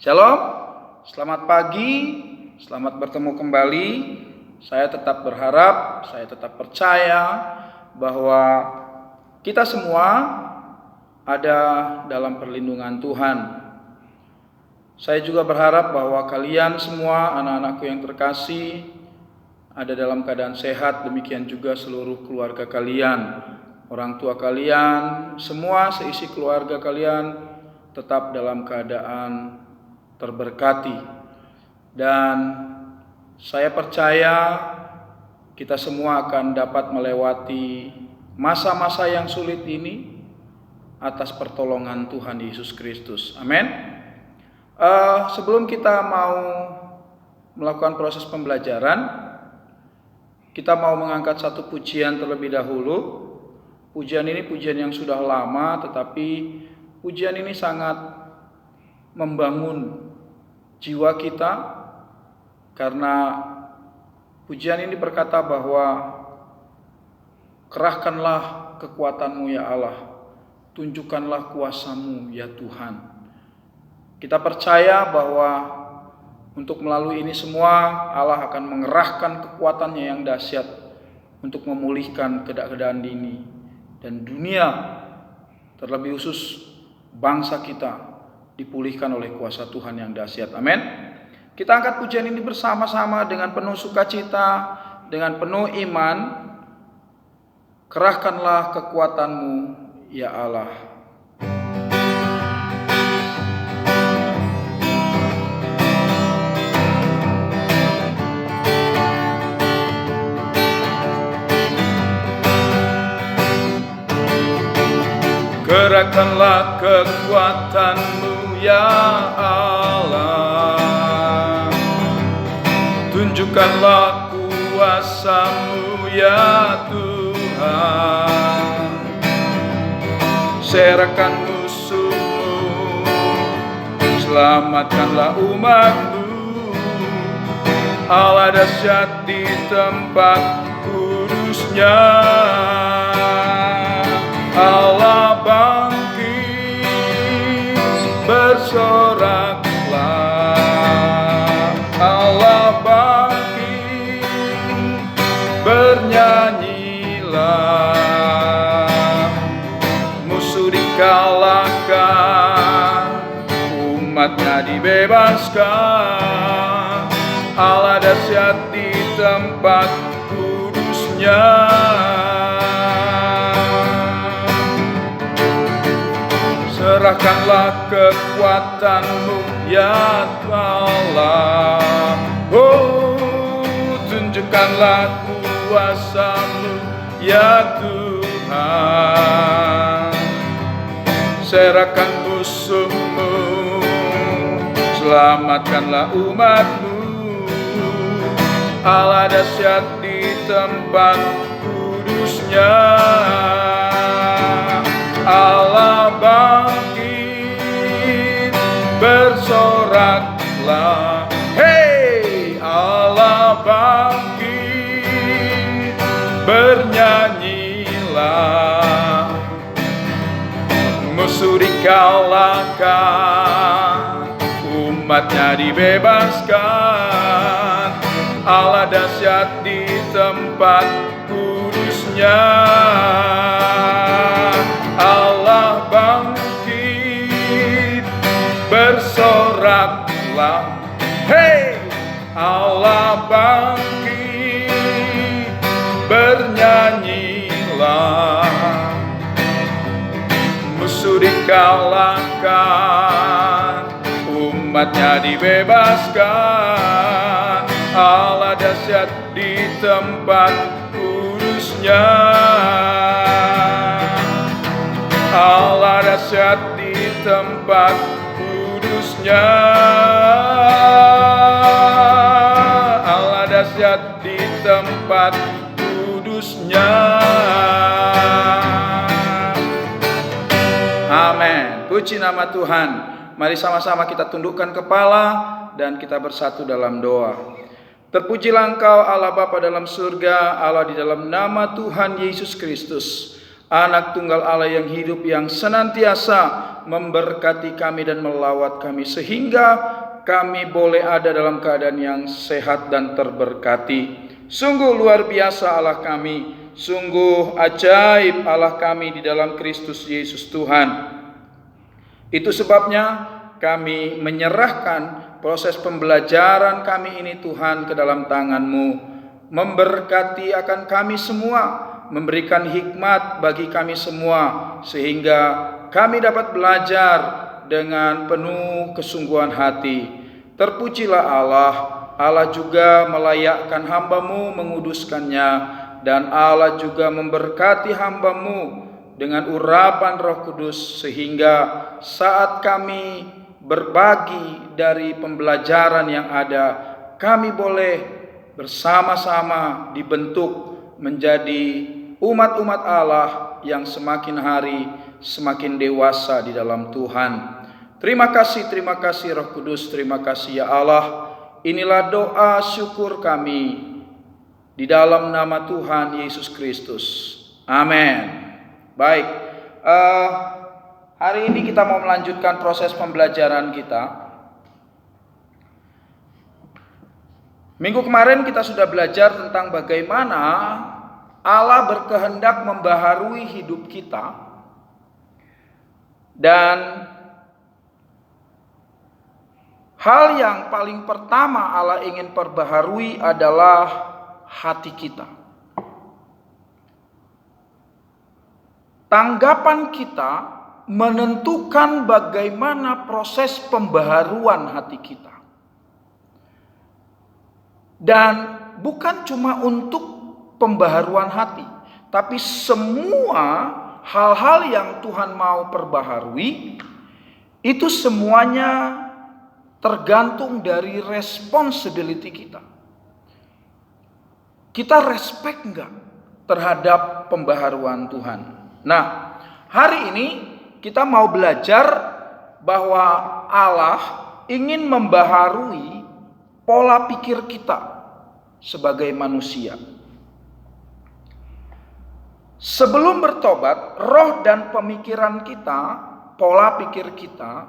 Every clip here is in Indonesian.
Shalom, selamat pagi, selamat bertemu kembali. Saya tetap berharap, saya tetap percaya bahwa kita semua ada dalam perlindungan Tuhan. Saya juga berharap bahwa kalian semua, anak-anakku yang terkasih, ada dalam keadaan sehat, demikian juga seluruh keluarga kalian, orang tua kalian, semua seisi keluarga kalian tetap dalam keadaan terberkati. Dan saya percaya kita semua akan dapat melewati masa-masa yang sulit ini atas pertolongan Tuhan Yesus Kristus. Amin. Sebelum kita mau melakukan proses pembelajaran, kita mau mengangkat satu pujian terlebih dahulu. Pujian ini pujian yang sudah lama, tetapi pujian ini sangat membangun jiwa kita, karena pujian ini berkata bahwa kerahkanlah kekuatan-Mu ya Allah, tunjukkanlah kuasa-Mu ya Tuhan. Kita percaya bahwa untuk melalui ini semua Allah akan mengerahkan kekuatan-Nya yang dahsyat untuk memulihkan keadaan ini dan dunia, terlebih khusus bangsa kita, dipulihkan oleh kuasa Tuhan yang dahsyat. Amin. Kita angkat pujian ini bersama-sama dengan penuh sukacita, dengan penuh iman. Kerahkanlah kekuatan-Mu ya Allah. Kerahkanlah kekuatan-Mu ya Allah, tunjukkanlah kuasa-Mu ya Tuhan. Serahkan musuh-Mu, selamatkanlah umat-Mu. Allah dahsyat di tempat kudus-Nya. Allah bangkit, bersoraklah. Allah bangkit, bernyanyilah. Musuh dikalahkan, umat-Nya dibebaskan. Allah dahsyat di tempat kudus-Nya. Serahkanlah kekuatan-Mu ya Allah. Oh, tunjukkanlah kuasa-Mu ya Tuhan. Serahkan musuh-Mu, selamatkanlah umat-Mu. Allah dahsyat di tempat kudus-Nya. Allah bangkit, bersoraklah. Hey, Allah bangkit, bernyanyilah. Musuh dikalahkan, umat-Nya dibebaskan. Allah dahsyat di tempat kudus-Nya. Allah bangkit, bersoraklah. Hey, Allah bangkit, bernyanyilah. Musuh dikalahkan, umat-Nya dibebaskan. Allah dahsyat di tempat kudus-Nya. Allah dahsyat di tempat kudus-Nya. Allah dahsyat di tempat kudus-Nya. Amin. Puji nama Tuhan. Mari sama-sama kita tundukkan kepala dan kita bersatu dalam doa. Terpujilah Engkau Allah Bapa dalam surga, Allah di dalam nama Tuhan Yesus Kristus, Anak tunggal Allah yang hidup, yang senantiasa memberkati kami dan melawat kami sehingga kami boleh ada dalam keadaan yang sehat dan terberkati. Sungguh luar biasa Allah kami, sungguh ajaib Allah kami di dalam Kristus Yesus Tuhan. Itu sebabnya kami menyerahkan proses pembelajaran kami ini Tuhan ke dalam tangan-Mu. Memberkati akan kami semua, memberikan hikmat bagi kami semua, sehingga kami dapat belajar dengan penuh kesungguhan hati. Terpujilah Allah, Allah juga melayakkan hamba-Mu, menguduskannya, dan Allah juga memberkati hamba-Mu dengan urapan Roh Kudus, sehingga saat kami berbagi dari pembelajaran yang ada, kami boleh bersama-sama dibentuk menjadi umat-umat Allah yang semakin hari semakin dewasa di dalam Tuhan. Terima kasih Roh Kudus, terima kasih ya Allah. Inilah doa syukur kami di dalam nama Tuhan Yesus Kristus. Amin. Baik, hari ini kita mau melanjutkan proses pembelajaran kita. Minggu kemarin kita sudah belajar tentang bagaimana Allah berkehendak membaharui hidup kita. Dan hal yang paling pertama Allah ingin perbaharui adalah hati kita. Tanggapan kita menentukan bagaimana proses pembaharuan hati kita. Dan bukan cuma untuk pembaharuan hati, tapi semua hal-hal yang Tuhan mau perbaharui, itu semuanya tergantung dari responsibility kita. Kita respect enggak terhadap pembaharuan Tuhan? Nah, hari ini kita mau belajar bahwa Allah ingin membaharui pola pikir kita sebagai manusia. Sebelum bertobat, roh dan pemikiran kita, pola pikir kita,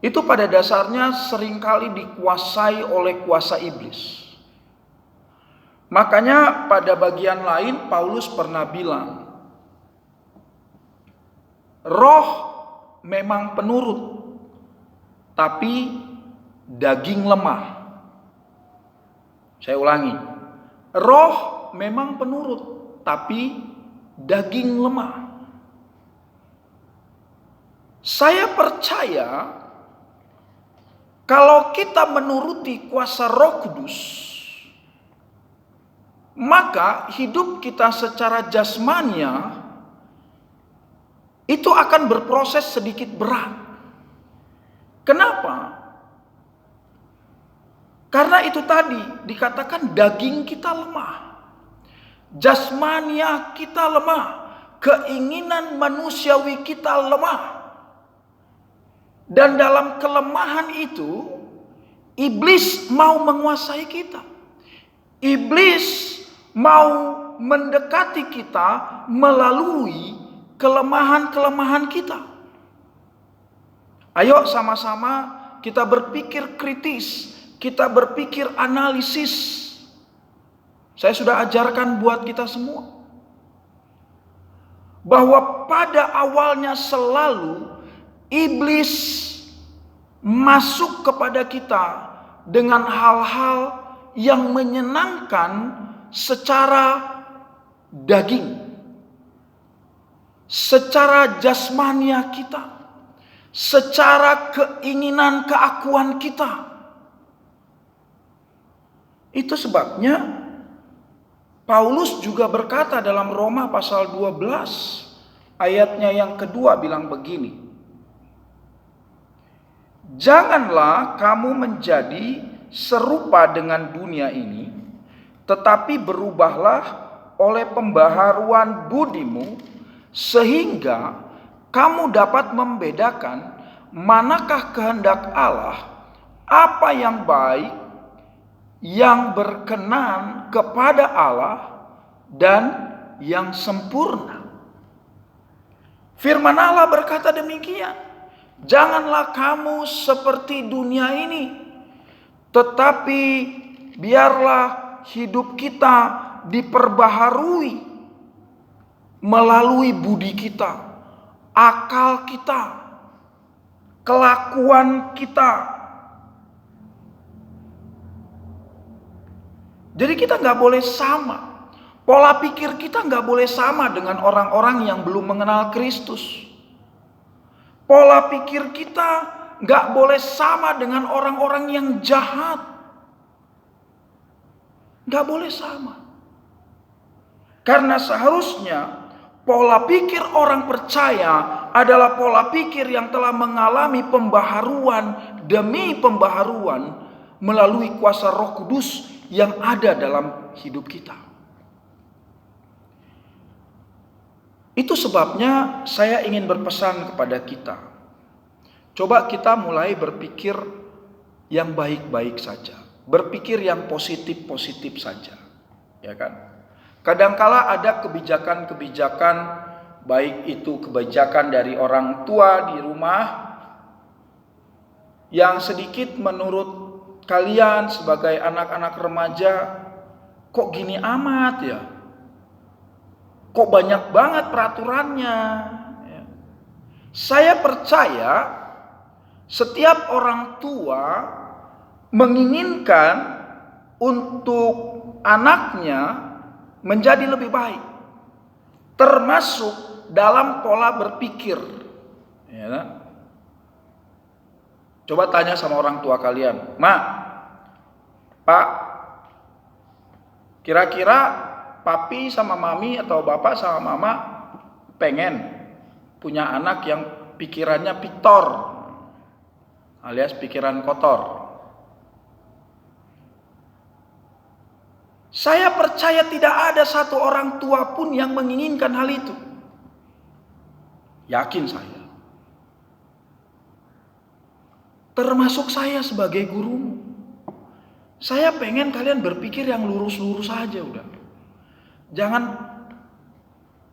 itu pada dasarnya seringkali dikuasai oleh kuasa iblis. Makanya pada bagian lain Paulus pernah bilang, roh memang penurut, tapi daging lemah. Saya ulangi, roh memang penurut, tapi daging lemah. Saya percaya kalau kita menuruti kuasa Roh Kudus, maka hidup kita secara jasmania itu akan berproses sedikit berat. Kenapa? Karena itu tadi dikatakan daging kita lemah, jasmania kita lemah, keinginan manusiawi kita lemah. Dan dalam kelemahan itu, iblis mau menguasai kita. Iblis mau mendekati kita melalui kelemahan-kelemahan kita. Ayo sama-sama kita berpikir kritis, kita berpikir analisis. Saya sudah ajarkan buat kita semua bahwa pada awalnya selalu iblis masuk kepada kita dengan hal-hal yang menyenangkan secara daging, secara jasmania kita, secara keinginan keakuan kita. Itu sebabnya Paulus juga berkata dalam Roma pasal 12 ayatnya yang kedua bilang begini, janganlah kamu menjadi serupa dengan dunia ini, tetapi berubahlah oleh pembaharuan budimu, sehingga kamu dapat membedakan manakah kehendak Allah, apa yang baik, yang berkenan kepada Allah, dan yang sempurna. Firman Allah berkata demikian. Janganlah kamu seperti dunia ini, tetapi biarlah hidup kita diperbaharui melalui budi kita, akal kita, kelakuan kita. Jadi kita nggak boleh sama. Pola pikir kita nggak boleh sama dengan orang-orang yang belum mengenal Kristus. Pola pikir kita nggak boleh sama dengan orang-orang yang jahat. Nggak boleh sama. Karena seharusnya pola pikir orang percaya adalah pola pikir yang telah mengalami pembaharuan demi pembaharuan melalui kuasa Roh Kudus yang ada dalam hidup kita. Itu sebabnya saya ingin berpesan kepada kita. Coba kita mulai berpikir yang baik-baik saja. Berpikir yang positif-positif saja. Ya kan? Kadangkala ada kebijakan-kebijakan, baik itu kebijakan dari orang tua di rumah, yang sedikit menurut kalian sebagai anak-anak remaja, kok gini amat ya? Kok banyak banget peraturannya? Saya percaya setiap orang tua menginginkan untuk anaknya menjadi lebih baik, termasuk dalam pola berpikir. Ya. Coba tanya sama orang tua kalian, "Ma, Pak, kira-kira papi sama mami atau bapak sama mama pengen punya anak yang pikirannya pitor, alias pikiran kotor?" Saya percaya tidak ada satu orang tua pun yang menginginkan hal itu. Yakin saya. Termasuk saya sebagai guru. Saya pengen kalian berpikir yang lurus-lurus saja udah. Jangan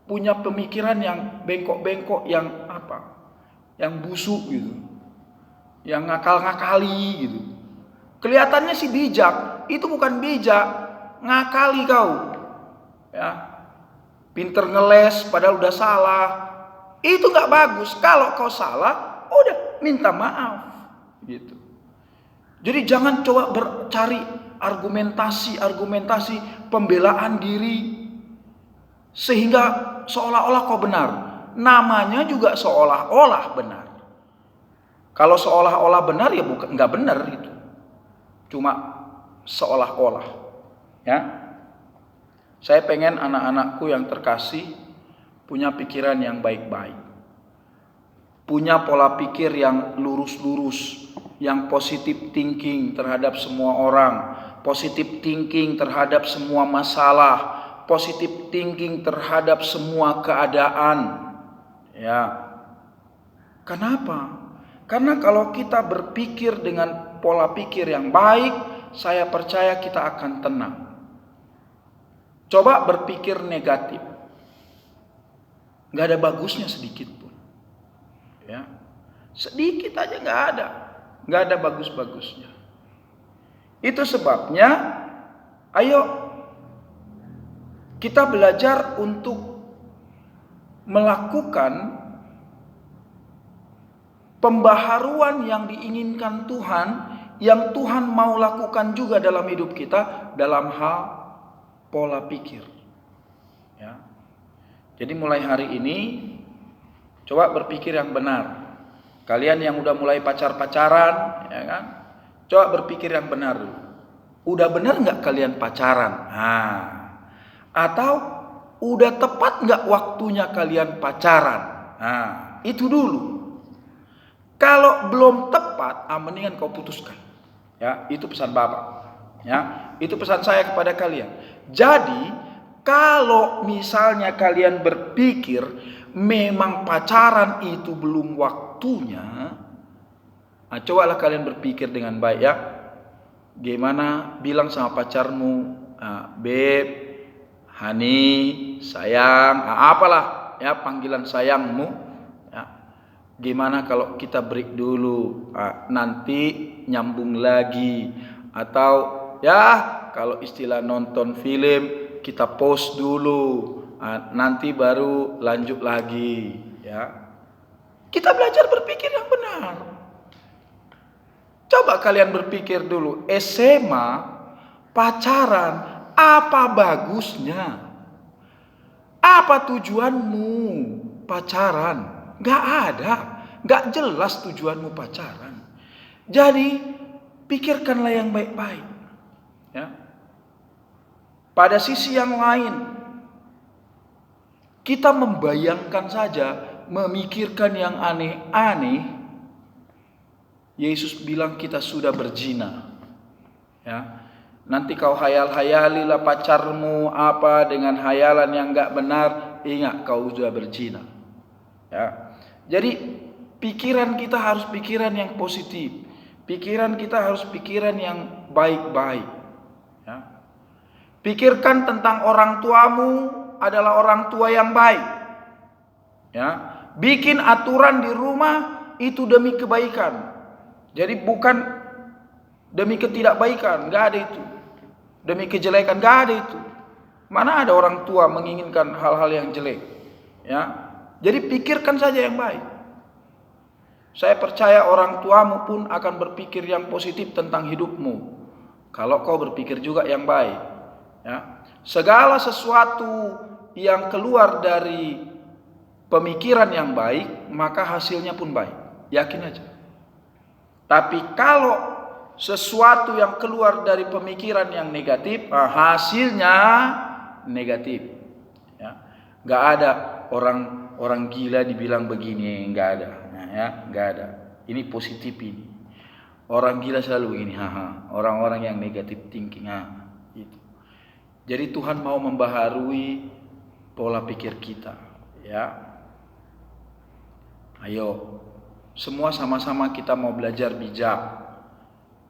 punya pemikiran yang bengkok-bengkok, yang apa? Yang busuk gitu. Yang ngakal-ngakali gitu. Kelihatannya sih bijak, itu bukan bijak. Ngakali kau, ya, pinter ngeles padahal udah salah, itu nggak bagus. Kalau kau salah, udah minta maaf, gitu. Jadi jangan coba cari argumentasi pembelaan diri sehingga seolah-olah kau benar. Namanya juga seolah-olah benar. Kalau seolah-olah benar ya bukan, nggak benar itu, cuma seolah-olah. Ya, saya pengen anak-anakku yang terkasih punya pikiran yang baik-baik, punya pola pikir yang lurus-lurus, yang positive thinking terhadap semua orang, positive thinking terhadap semua masalah, positive thinking terhadap semua keadaan. Ya, kenapa? Karena kalau kita berpikir dengan pola pikir yang baik, saya percaya kita akan tenang. Coba berpikir negatif, nggak ada bagusnya sedikit pun, ya, sedikit aja nggak ada bagus-bagusnya. Itu sebabnya, ayo kita belajar untuk melakukan pembaharuan yang diinginkan Tuhan, yang Tuhan mau lakukan juga dalam hidup kita dalam hal pola pikir. Ya. Jadi mulai hari ini coba berpikir yang benar. Kalian yang udah mulai pacaran, ya kan? Coba berpikir yang benar dulu. Udah benar nggak kalian pacaran? Atau udah tepat nggak waktunya kalian pacaran? Itu dulu. Kalau belum tepat, mendingan kau putuskan. Ya, itu pesan Bapak. Ya, itu pesan saya kepada kalian. Jadi, kalau misalnya kalian berpikir memang pacaran itu belum waktunya, cobalah kalian berpikir dengan baik ya. Gimana bilang sama pacarmu, Beb, Hani, sayang, apalah ya panggilan sayangmu. Gimana kalau kita break dulu, nanti nyambung lagi. Atau ya kalau istilah nonton film, kita pause dulu, nanti baru lanjut lagi. Ya, kita belajar berpikir yang benar. Coba kalian berpikir dulu, SMA, pacaran, apa bagusnya? Apa tujuanmu pacaran? Gak ada, gak jelas tujuanmu pacaran. Jadi pikirkanlah yang baik-baik. Ya. Pada sisi yang lain, kita membayangkan saja, memikirkan yang aneh-aneh. Yesus bilang kita sudah berzina. Ya. Nanti kau hayal-hayalilah pacarmu apa dengan hayalan yang gak benar, ingat kau sudah berzina. Ya. Jadi pikiran kita harus pikiran yang positif. Pikiran kita harus pikiran yang baik-baik. Ya. Pikirkan tentang orang tuamu adalah orang tua yang baik. Ya. Bikin aturan di rumah itu demi kebaikan. Jadi bukan demi ketidakbaikan, gak ada itu. Demi kejelekan, gak ada itu. Mana ada orang tua menginginkan hal-hal yang jelek. Ya, jadi pikirkan saja yang baik. Saya percaya orang tuamu pun akan berpikir yang positif tentang hidupmu, kalau kau berpikir juga yang baik. Ya, segala sesuatu yang keluar dari pemikiran yang baik, maka hasilnya pun baik. Yakin aja. Tapi kalau sesuatu yang keluar dari pemikiran yang negatif, hasilnya negatif. Ya. Gak ada orang gila dibilang begini, gak ada. Ya, gak ada. Ini positif ini. Orang gila selalu begini, orang-orang yang negatif thinking, itu. Jadi Tuhan mau membaharui pola pikir kita. Ya, ayo, semua sama-sama kita mau belajar bijak.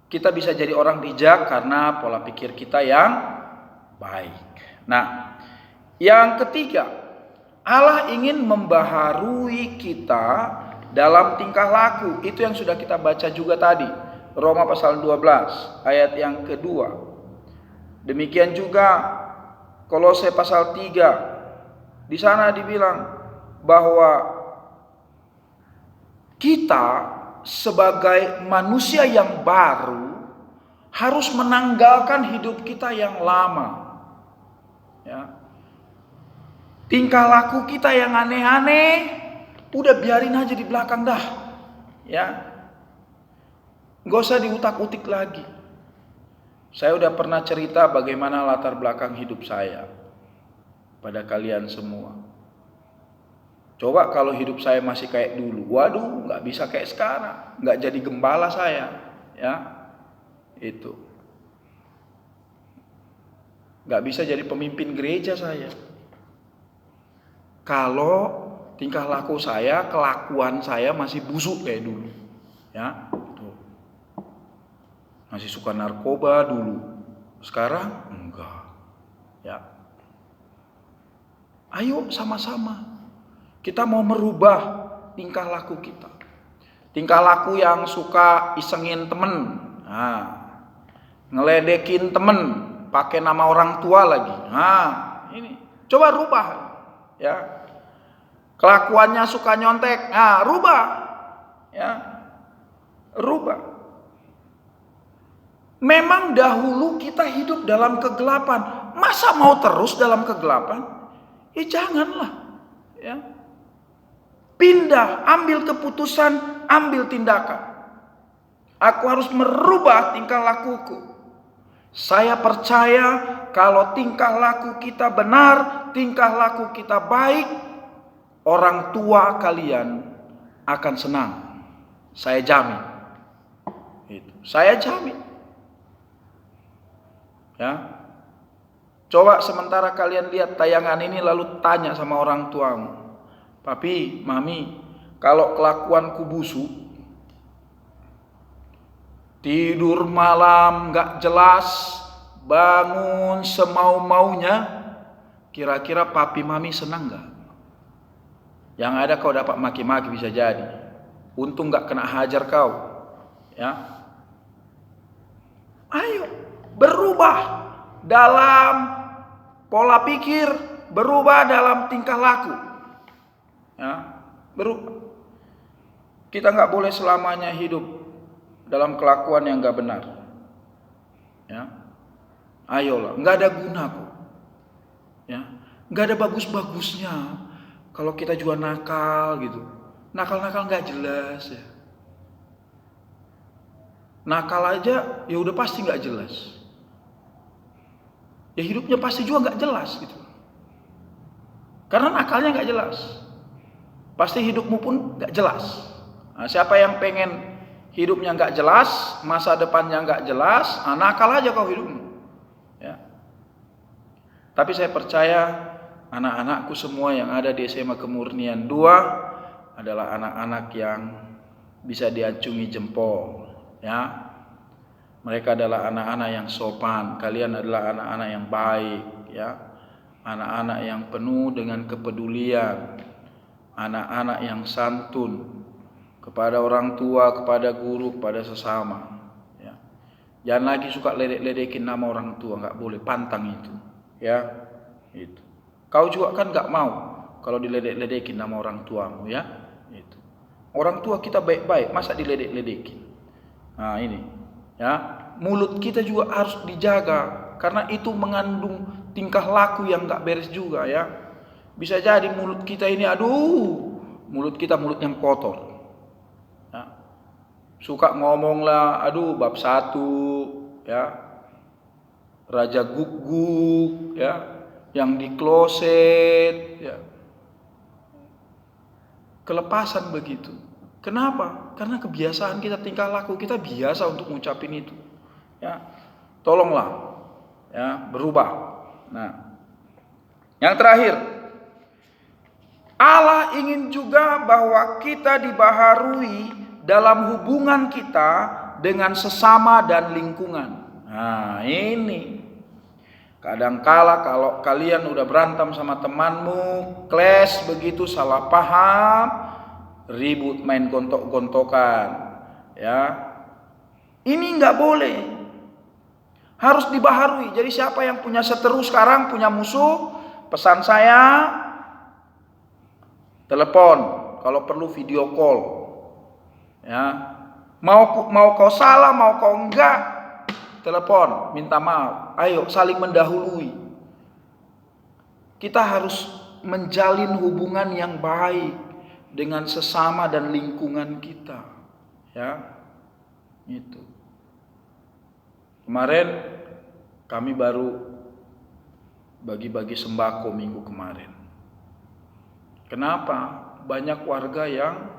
Kita bisa jadi orang bijak karena pola pikir kita yang baik. Nah, yang ketiga, Allah ingin membaharui kita dalam tingkah laku. Itu yang sudah kita baca juga tadi, Roma pasal 12 ayat yang kedua. Demikian juga Kolose pasal 3. Di sana dibilang bahwa kita sebagai manusia yang baru harus menanggalkan hidup kita yang lama. Ya. Tingkah laku kita yang aneh-aneh, udah biarin aja di belakang dah. Ya, nggak usah diutak-utik lagi. Saya udah pernah cerita bagaimana latar belakang hidup saya pada kalian semua. Coba kalau hidup saya masih kayak dulu, waduh, nggak bisa kayak sekarang, nggak jadi gembala saya, ya, itu, nggak bisa jadi pemimpin gereja saya. Kalau tingkah laku saya, kelakuan saya masih busuk kayak dulu, ya, tuh. Masih suka narkoba dulu, sekarang enggak, ya. Ayo sama-sama. Kita mau merubah tingkah laku kita. Tingkah laku yang suka isengin temen, ngeledekin temen, pakai nama orang tua lagi. Ini coba rubah, ya. Kelakuannya suka nyontek, rubah, ya, rubah. Memang dahulu kita hidup dalam kegelapan, masa mau terus dalam kegelapan? Janganlah, ya. Pindah, ambil keputusan, ambil tindakan. Aku harus merubah tingkah lakuku. Saya percaya kalau tingkah laku kita benar, tingkah laku kita baik, orang tua kalian akan senang. Saya jamin. Saya jamin. Ya. Coba sementara kalian lihat tayangan ini lalu tanya sama orang tuamu. Papi, mami, kalau kelakuanku busuk, tidur malam gak jelas, bangun semau-maunya, kira-kira papi mami senang gak? Yang ada kau dapat maki-maki bisa jadi. Untung nggak kena hajar kau. Ya. Ayo berubah dalam pola pikir, berubah dalam tingkah laku. Ya, berubah. Kita nggak boleh selamanya hidup dalam kelakuan yang nggak benar. Ya, ayolah, nggak ada guna kok. Ya, nggak ada bagus-bagusnya kalau kita juga nakal gitu. Nakal-nakal nggak jelas ya. Nakal aja ya udah pasti nggak jelas. Ya hidupnya pasti juga nggak jelas gitu. Karena nakalnya nggak jelas. Pasti hidupmu pun nggak jelas. Nah, siapa yang pengen hidupnya nggak jelas, masa depannya nggak jelas, nakal aja kau hidupmu. Ya. Tapi saya percaya anak-anakku semua yang ada di SMA Kemurnian 2 adalah anak-anak yang bisa diacungi jempol. Ya, mereka adalah anak-anak yang sopan. Kalian adalah anak-anak yang baik. Ya, anak-anak yang penuh dengan kepedulian, anak-anak yang santun kepada orang tua, kepada guru, kepada sesama. Ya, jangan lagi suka ledek-ledekin nama orang tua, nggak boleh, pantang itu. Ya, itu. Kau juga kan nggak mau kalau diledek-ledekin nama orang tuamu, ya. Itu. Orang tua kita baik-baik, masa diledek-ledekin? Nah ini, ya, mulut kita juga harus dijaga karena itu mengandung tingkah laku yang nggak beres juga, ya. Bisa jadi mulut kita ini, mulut kita mulut yang kotor, ya. Suka ngomong lah, bab 1, ya, raja guguk, ya, yang di kloset, ya, kelepasan begitu. Kenapa? Karena kebiasaan kita, tingkah laku kita biasa untuk ngucapin itu. Ya, tolonglah, ya, berubah. Nah, yang terakhir, Allah ingin juga bahwa kita dibaharui dalam hubungan kita dengan sesama dan lingkungan. Nah, ini kadangkala kalau kalian udah berantem sama temanmu, clash begitu, salah paham, ribut, main gontok-gontokan, ya, ini nggak boleh, harus dibaharui. Jadi siapa yang punya seteru sekarang, punya musuh, pesan saya, telepon, kalau perlu video call, ya, mau kau salah, mau kau enggak, telepon, minta maaf, ayo saling mendahului. Kita harus menjalin hubungan yang baik dengan sesama dan lingkungan kita, ya, itu. Kemarin kami baru bagi-bagi sembako minggu kemarin. Kenapa? Banyak warga yang,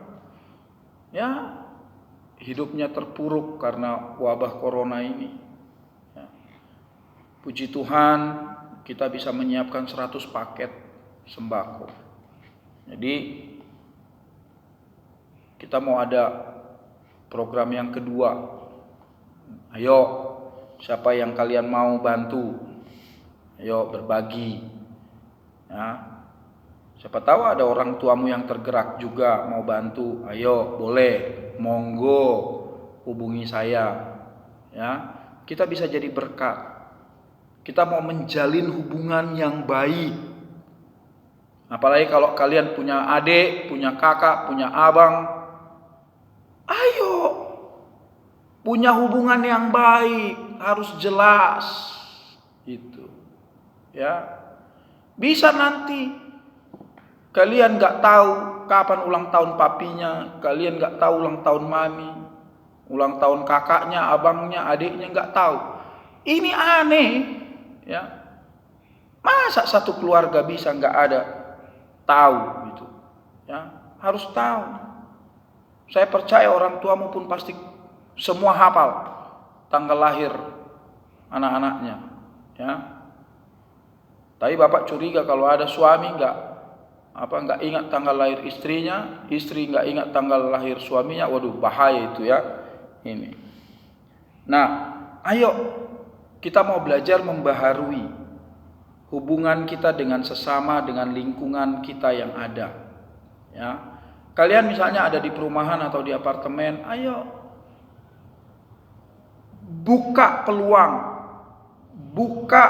ya, hidupnya terpuruk karena wabah corona ini, ya. Puji Tuhan kita bisa menyiapkan 100 paket sembako. Jadi kita mau ada program yang kedua. Ayo, siapa yang kalian mau bantu? Ayo berbagi. Ya. Siapa tahu ada orang tuamu yang tergerak juga mau bantu. Ayo, boleh, monggo hubungi saya. Ya. Kita bisa jadi berkat. Kita mau menjalin hubungan yang baik. Apalagi kalau kalian punya adik, punya kakak, punya abang, ayo punya hubungan yang baik, harus jelas itu, ya. Bisa nanti kalian nggak tahu kapan ulang tahun papinya, kalian nggak tahu ulang tahun mami, ulang tahun kakaknya, abangnya, adiknya, nggak tahu. Ini aneh, ya. Masa satu keluarga bisa nggak ada tahu gitu, ya. Harus tahu. Saya percaya orang tuamu pun pasti semua hafal tanggal lahir anak-anaknya, ya. Tapi bapak curiga kalau ada suami nggak ingat tanggal lahir istrinya, istri nggak ingat tanggal lahir suaminya, waduh bahaya itu, ya. Ini. Nah, ayo kita mau belajar membaharui hubungan kita dengan sesama, dengan lingkungan kita yang ada, ya. Kalian misalnya ada di perumahan atau di apartemen, ayo buka peluang, buka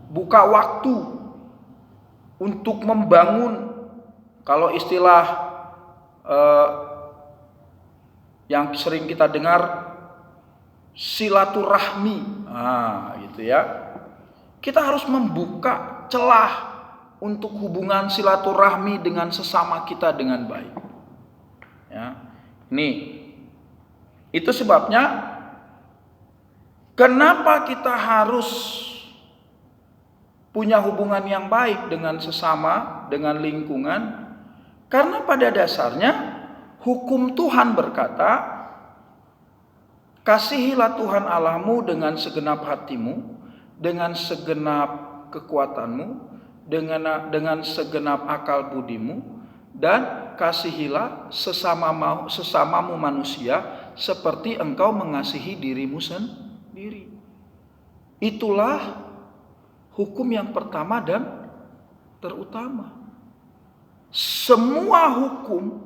buka waktu untuk membangun, kalau istilah yang sering kita dengar, silaturahmi. Gitu ya. Kita harus membuka celah untuk hubungan silaturahmi dengan sesama kita dengan baik. Ya. Itu sebabnya kenapa kita harus punya hubungan yang baik dengan sesama, dengan lingkungan. Karena pada dasarnya hukum Tuhan berkata, kasihilah Tuhan Allahmu dengan segenap hatimu, dengan segenap kekuatanmu, dengan segenap akal budimu, dan kasihilah sesamamu manusia seperti engkau mengasihi dirimu sendiri. Itulah hukum yang pertama dan terutama. Semua hukum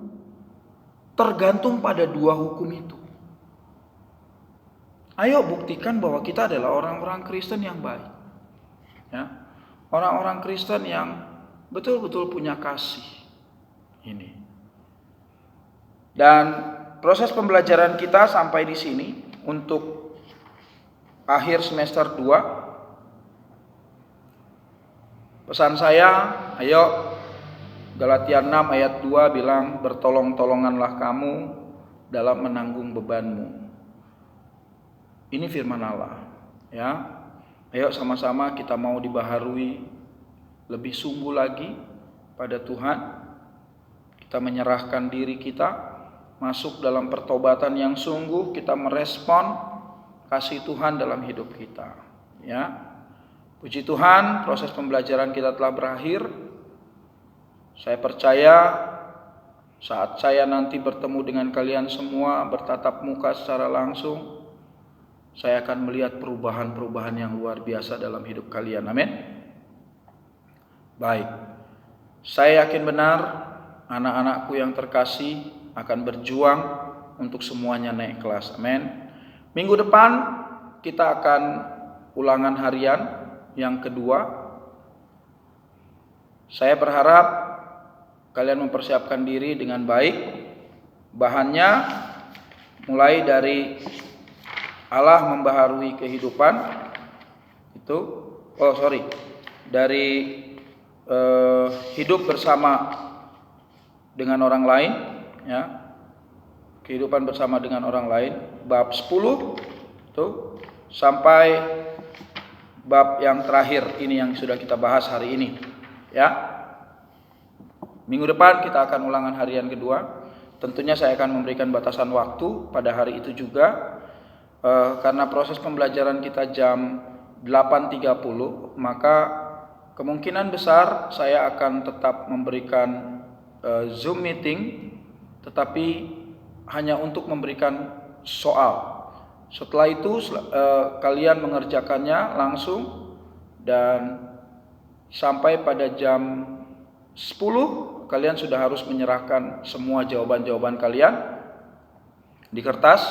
tergantung pada dua hukum itu. Ayo buktikan bahwa kita adalah orang-orang Kristen yang baik. Ya. Orang-orang Kristen yang betul-betul punya kasih. Ini. Dan proses pembelajaran kita sampai di sini untuk akhir semester 2. Pesan saya, ayo Galatia 6 ayat 2 bilang, bertolong-tolonganlah kamu dalam menanggung bebanmu. Ini firman Allah, ya. Ayo sama-sama kita mau dibaharui lebih sungguh lagi pada Tuhan. Kita menyerahkan diri kita, masuk dalam pertobatan yang sungguh, kita merespon kasih Tuhan dalam hidup kita, ya. Puji Tuhan, proses pembelajaran kita telah berakhir. Saya percaya saat saya nanti bertemu dengan kalian semua, bertatap muka secara langsung, saya akan melihat perubahan-perubahan yang luar biasa dalam hidup kalian. Amin. Baik. Saya yakin benar anak-anakku yang terkasih akan berjuang untuk semuanya naik kelas. Amin. Minggu depan kita akan ulangan harian yang kedua. Saya berharap kalian mempersiapkan diri dengan baik. Bahannya mulai dari Allah membaharui kehidupan itu, dari hidup bersama dengan orang lain, ya, kehidupan bersama dengan orang lain, bab 10 itu sampai bab yang terakhir ini yang sudah kita bahas hari ini, ya. Minggu depan kita akan ulangan harian kedua. Tentunya saya akan memberikan batasan waktu pada hari itu juga. Karena proses pembelajaran kita jam 8.30, maka kemungkinan besar saya akan tetap memberikan Zoom meeting, tetapi hanya untuk memberikan soal. Setelah itu kalian mengerjakannya langsung, dan sampai pada jam 10 kalian sudah harus menyerahkan semua jawaban-jawaban kalian di kertas,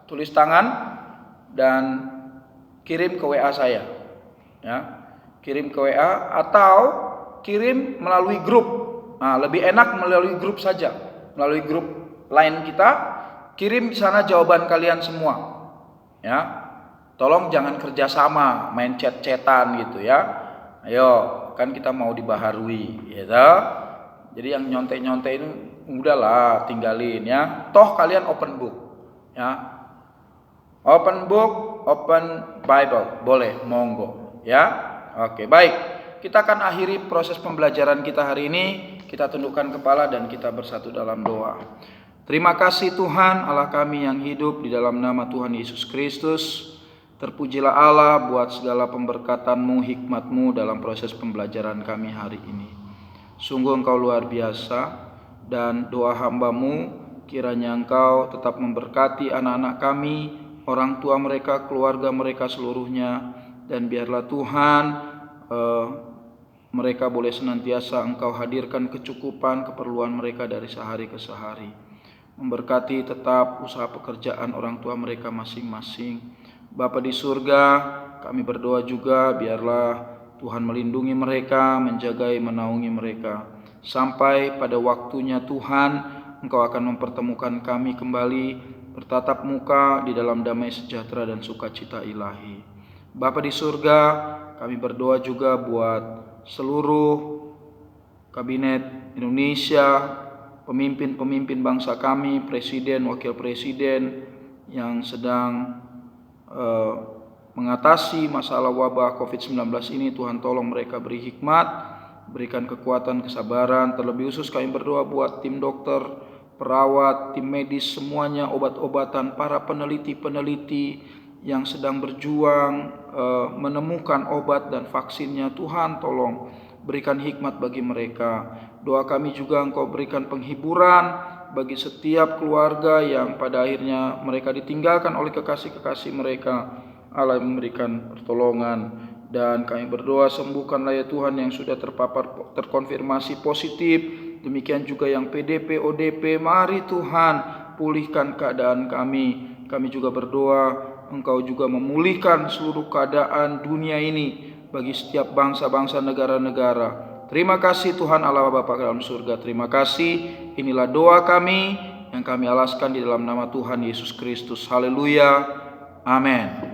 tulis tangan, dan kirim ke WA saya, ya. Kirim ke WA atau kirim melalui grup. Lebih enak melalui grup saja, melalui grup line kita. Kirim di sana jawaban kalian semua, ya. Tolong jangan kerjasama main chat-chatan gitu, ya. Ayo, kan kita mau dibaharui, gitu. Jadi yang nyontek-nyontek ini udahlah, tinggalin, ya. Toh kalian open book, ya. Open book, open Bible, boleh, monggo, ya. Oke, baik. Kita akan akhiri proses pembelajaran kita hari ini. Kita tundukkan kepala dan kita bersatu dalam doa. Terima kasih Tuhan Allah kami yang hidup, di dalam nama Tuhan Yesus Kristus. Terpujilah Allah buat segala pemberkatan-Mu, hikmat-Mu dalam proses pembelajaran kami hari ini. Sungguh Engkau luar biasa, dan doa hamba-Mu kiranya Engkau tetap memberkati anak-anak kami, orang tua mereka, keluarga mereka seluruhnya, dan biarlah Tuhan mereka boleh senantiasa Engkau hadirkan kecukupan keperluan mereka dari sehari ke sehari. Memberkati tetap usaha pekerjaan orang tua mereka masing-masing. Bapa di surga, kami berdoa juga biarlah Tuhan melindungi mereka, menjagai, menaungi mereka. Sampai pada waktunya Tuhan, Engkau akan mempertemukan kami kembali bertatap muka di dalam damai sejahtera dan sukacita ilahi. Bapa di surga, kami berdoa juga buat seluruh kabinet Indonesia, pemimpin-pemimpin bangsa kami, presiden, wakil presiden yang sedang mengatasi masalah wabah COVID-19 ini. Tuhan tolong mereka beri hikmat, berikan kekuatan, kesabaran. Terlebih khusus kami berdoa buat tim dokter, perawat, tim medis, semuanya, obat-obatan, para peneliti-peneliti yang sedang berjuang menemukan obat dan vaksinnya. Tuhan tolong berikan hikmat bagi mereka. Doa kami juga Engkau berikan penghiburan bagi setiap keluarga yang pada akhirnya mereka ditinggalkan oleh kekasih-kekasih mereka. Allah memberikan pertolongan, dan kami berdoa sembuhkanlah ya Tuhan yang sudah terkonfirmasi positif. Demikian juga yang PDP, ODP. Mari Tuhan pulihkan keadaan kami. Kami juga berdoa Engkau juga memulihkan seluruh keadaan dunia ini bagi setiap bangsa-bangsa, negara-negara. Terima kasih Tuhan Allah Bapa dalam surga. Terima kasih. Inilah doa kami yang kami alaskan di dalam nama Tuhan Yesus Kristus. Haleluya. Amin.